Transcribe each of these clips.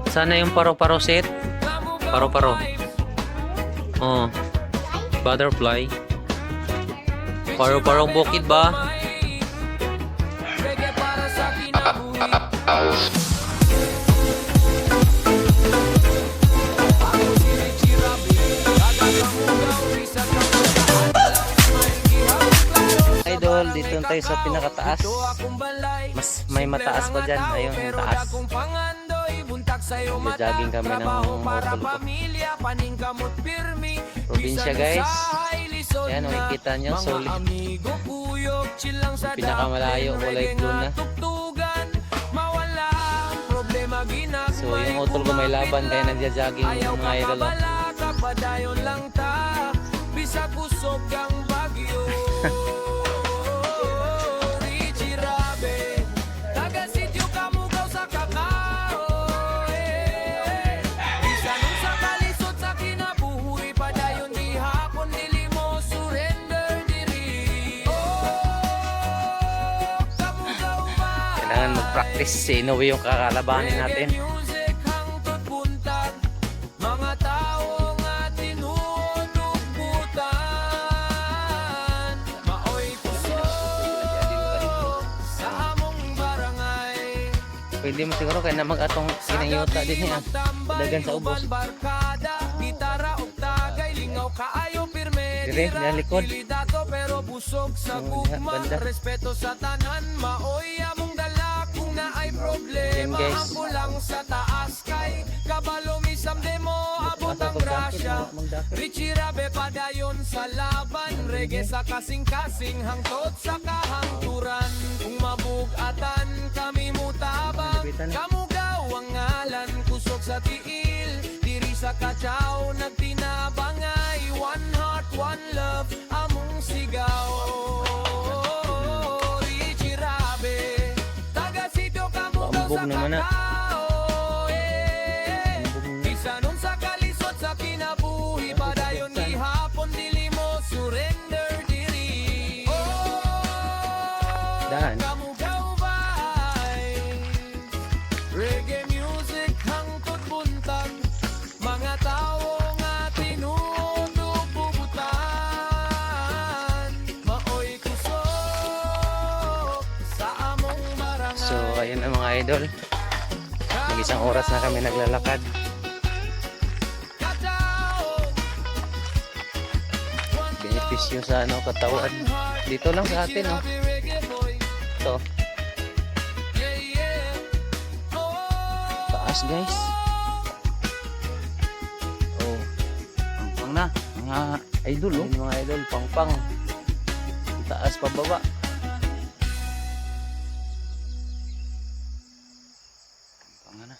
Sana yung paro-paro set. Paro-paro. Oh. Butterfly. Paro-parong bukid ba? Idol, dito tayo sa pinakataas. Mas may mataas pa dyan. Ayun, yung taas. Jogging kami ng Morpol ko. Probinsya guys. Ayan, makikita nyo. Solid. Pinakamalayo, kulay blue na. So yung utol ko may laban kaya nagja-jogging yung mga idol. Kailangan mag-practice si Inoue yung kakalabanin natin. Pwede mo siguro kaya na mag-atong kinayota din niya. Dagan sa ubos. Dire, yan likod. Banda. Yan guys. Richie Rabe padayon sa laban, reggae sa kasing-kasing hangtod sa kahangturan. Kung mabugatan kami mutabang, kamugaw ang ngalan kusog sa tiil. Diri sa kachaw nagtinabangay, one heart, one love, among sigaw. Richie Rabe, taga sitio kamugaw sa kakao. Bisanon sa kalisod sa kinabuhi, padayon ni hapon dili mo surrender diri. Dahan. Kamugaw bay, reggae music hangtod buntag, mga tao nga tinuod ug bubutan, maoy kusog sa among barangay. So ayun ang mga idol. Mag-isang oras na kami naglalakad. Benepisyo sa ano, katawan. Dito lang sa atin, oh. Ito. Taas, guys. Oh. Pang na. Mga idol, oh. Mga idol, pang-pang. Taas pa baba. Pang na.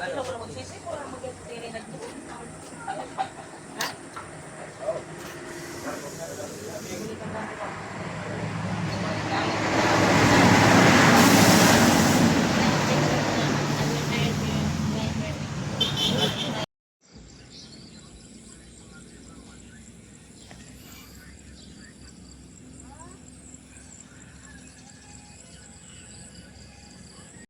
Ano ko lang magsisip, wala mag-tirin